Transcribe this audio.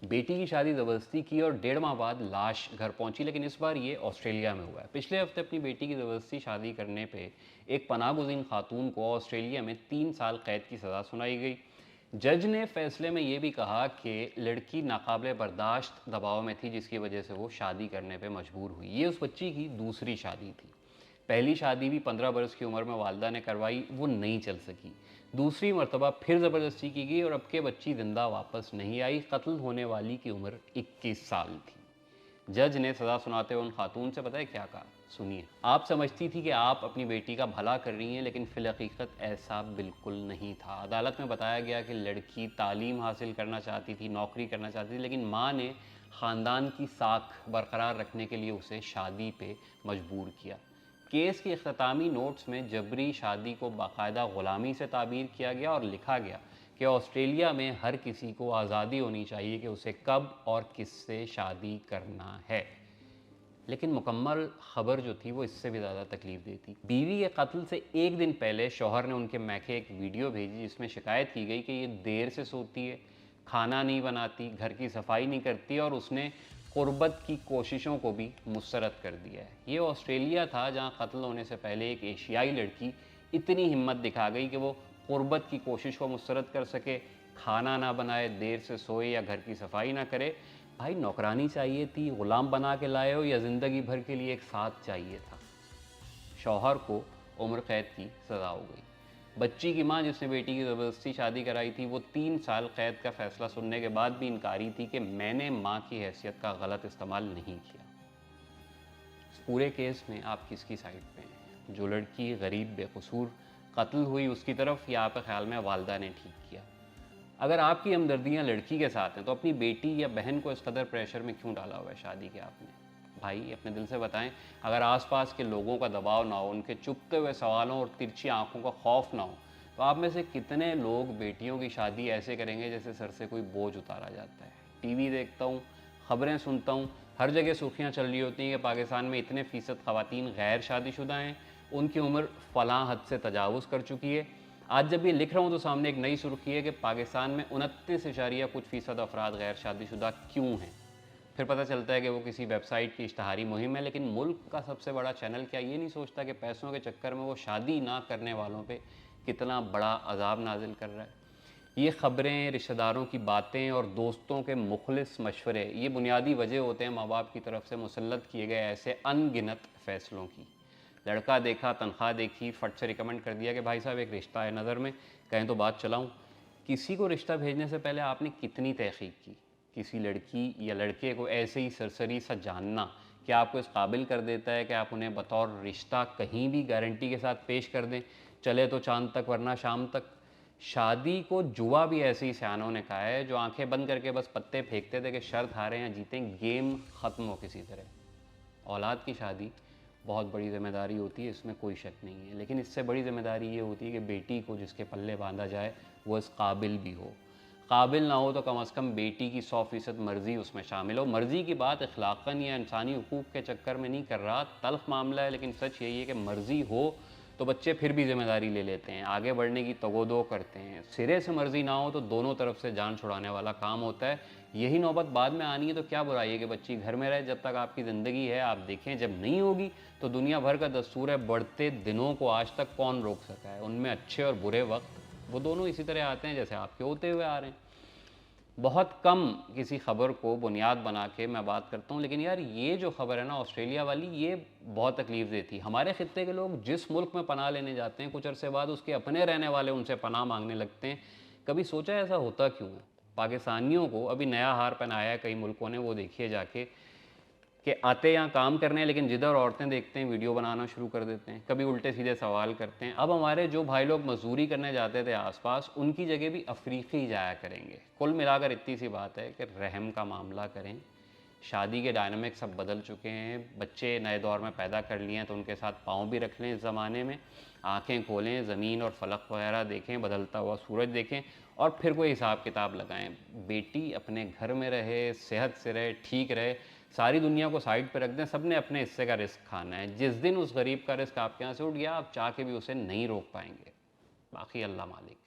बेटी की शादी ज़बरदस्ती की और 1.5 माह बाद लाश घर पहुंची, लेकिन इस बार ये ऑस्ट्रेलिया में हुआ है। पिछले हफ्ते अपनी बेटी की ज़बरदस्ती शादी करने पे एक पनाहगज़ीन खातून को ऑस्ट्रेलिया में 3 साल कैद की सज़ा सुनाई गई। जज ने फैसले में ये भी कहा कि लड़की नाकाबिले बर्दाश्त दबाव में थी, जिसकी वजह से वो शादी करने पे मजबूर हुई। ये उस बच्ची की दूसरी शादी थी। पहली शादी भी 15 बरस की उम्र में वालिदा ने करवाई, वो नहीं चल सकी। दूसरी मरतबा फिर ज़बरदस्ती की गई और अब के बच्ची ज़िंदा वापस नहीं आई। कत्ल होने वाली की उम्र 21 साल थी। जज ने सज़ा सुनाते हुए उन खातून से पता है क्या कहा? सुनिए। आप समझती थी कि आप अपनी बेटी का भला कर रही हैं, लेकिन फिलहकीकत ऐसा बिल्कुल नहीं था। अदालत में बताया गया कि लड़की तालीम हासिल करना चाहती थी, नौकरी करना चाहती थी, लेकिन माँ ने ख़ानदान की साख बरकरार रखने के लिए उसे शादी पे मजबूर किया। केस के इख्तितामी नोट्स में जबरी शादी को बाकायदा ग़ुलामी से ताबीर किया गया और लिखा गया कि ऑस्ट्रेलिया में हर किसी को आज़ादी होनी चाहिए कि उसे कब और किससे शादी करना है। लेकिन मुकम्मल खबर जो थी वो इससे भी ज़्यादा तकलीफ देती। बीवी के कत्ल से एक दिन पहले शौहर ने उनके मैके एक वीडियो भेजी, जिसमें शिकायत की गई कि ये देर से सोती है, खाना नहीं बनाती, घर की सफाई नहीं करती और उसने क़ुर्बत की कोशिशों को भी मुस्तरद कर दिया है। ये ऑस्ट्रेलिया था जहाँ कत्ल होने से पहले एक एशियाई लड़की इतनी हिम्मत दिखा गई कि वो क़ुर्बत की कोशिश को मुस्तरद कर सके, खाना ना बनाए, देर से सोए या घर की सफाई ना करे। भाई नौकरानी चाहिए थी, ग़ुलाम बना के लाए हो, या ज़िंदगी भर के लिए एक साथ चाहिए था? शौहर को उम्र कैद की सज़ा हो गई। बच्ची की मां, जिसने बेटी की ज़बरदस्ती शादी कराई थी, वो 3 साल कैद का फ़ैसला सुनने के बाद भी इनकारी थी कि मैंने मां की हैसियत का गलत इस्तेमाल नहीं किया। इस पूरे केस में आप किसकी साइड पे हैं? जो लड़की गरीब बेकसूर कत्ल हुई उसकी तरफ, या आपके ख्याल में वालिदा ने ठीक किया? अगर आपकी हमदर्दियाँ लड़की के साथ हैं तो अपनी बेटी या बहन को इस कदर प्रेशर में क्यों डाला हुआ है शादी के आपने? भाई अपने दिल से बताएं। अगर आसपास के लोगों का दबाव ना हो, उनके चुभते हुए सवालों और तिरछी आंखों का खौफ ना हो, तो आप में से कितने लोग बेटियों की शादी ऐसे करेंगे जैसे सर से कोई बोझ उतारा जाता है? टीवी देखता हूँ, खबरें सुनता हूँ, हर जगह सुर्खियाँ चल रही होती हैं कि पाकिस्तान में इतने फ़ीसद ख़वातीन गैर शादीशुदा हैं, उनकी उम्र फ़लाँ हद से तजावुज़ कर चुकी है। आज जब ये लिख रहा हूँ तो सामने एक नई सुर्खी है कि पाकिस्तान में 29% अफराद गैर शादीशुदा क्यों हैं। फिर पता चलता है कि वो किसी वेबसाइट की इश्तहारी मुहिम है। लेकिन मुल्क का सबसे बड़ा चैनल क्या ये नहीं सोचता कि पैसों के चक्कर में वो शादी ना करने वालों पे कितना बड़ा अजाब नाजिल कर रहा है? ये ख़बरें, रिश्तेदारों की बातें और दोस्तों के मुखलिस मशवरे, ये बुनियादी वजह होते हैं माँ बाप की तरफ से मुसल्लत किए गए ऐसे अनगिनत फ़ैसलों की। लड़का देखा, तनख्वाह देखी, फट से रिकमेंड कर दिया कि भाई साहब एक रिश्ता है नज़र में, कहें तो बात चलाऊं। किसी को रिश्ता भेजने से पहले आपने कितनी तहकीक की? किसी लड़की या लड़के को ऐसे ही सरसरी सा जानना क्या आपको इस काबिल कर देता है कि आप उन्हें बतौर रिश्ता कहीं भी गारंटी के साथ पेश कर दें, चले तो चांद तक वरना शाम तक? शादी को जुआ भी ऐसे ही सियानों ने कहा है, जो आंखें बंद करके बस पत्ते फेंकते थे कि शर्त हारे या जीतें, गेम ख़त्म हो किसी तरह। औलाद की शादी बहुत बड़ी ज़िम्मेदारी होती है, इसमें कोई शक नहीं है, लेकिन इससे बड़ी ज़िम्मेदारी ये होती है कि बेटी को जिसके पल्ले बांधा जाए वो इस काबिल भी हो। काबिल ना हो तो कम से कम बेटी की 100% मर्ज़ी उसमें शामिल हो। मर्ज़ी की बात इखलाक़न या इंसानी हुकूक़ के चक्कर में नहीं कर रहा, तल्ख़ मामला है, लेकिन सच यही है कि मर्ज़ी हो तो बच्चे फिर भी ज़िम्मेदारी ले लेते हैं, आगे बढ़ने की तगोदो करते हैं। सिरे से मर्ज़ी ना हो तो दोनों तरफ से जान छुड़ाने वाला काम होता है। यही नौबत बाद में आनी है तो क्या बुराई है कि बच्ची घर में रहे जब तक आपकी ज़िंदगी है। आप देखें, जब नहीं होगी तो दुनिया भर का दस्तूर है, बढ़ते दिनों को आज तक कौन रोक सका है? उनमें अच्छे और बुरे वक्त वो दोनों इसी तरह आते हैं जैसे आपके होते हुए आ रहे हैं। बहुत कम किसी ख़बर को बुनियाद बना के मैं बात करता हूँ, लेकिन यार ये जो ख़बर है ना ऑस्ट्रेलिया वाली, ये बहुत तकलीफ़ देती। हमारे ख़ित्ते के लोग जिस मुल्क में पनाह लेने जाते हैं, कुछ अरसे बाद उसके अपने रहने वाले उनसे पनाह मांगने लगते हैं। कभी सोचा ऐसा होता क्यों है? पाकिस्तानियों को अभी नया हार पहनाया है कई मुल्कों ने, वो देखिए जाके कि आते यहाँ काम करने हैं, लेकिन जिधर औरतें देखते हैं वीडियो बनाना शुरू कर देते हैं, कभी उल्टे सीधे सवाल करते हैं। अब हमारे जो भाई लोग मजदूरी करने जाते थे आसपास, उनकी जगह भी अफ्रीकी जाया करेंगे। कुल मिलाकर इतनी सी बात है कि रहम का मामला करें। शादी के डायनामिक्स सब बदल चुके हैं, बच्चे नए दौर में पैदा कर लिए हैं तो उनके साथ पाँव भी रख लें इस ज़माने में। आँखें खोलें, ज़मीन और फलक वगैरह देखें, बदलता हुआ सूरज देखें और फिर कोई हिसाब किताब लगाएं। बेटी अपने घर में रहे, सेहत से रहे, ठीक रहे, सारी दुनिया को साइड पे रख दें। सब ने अपने हिस्से का रिस्क खाना है। जिस दिन उस गरीब का रिस्क आपके यहाँ से उठ गया, आप चाह के भी उसे नहीं रोक पाएंगे। बाकी अल्लाह मालिक।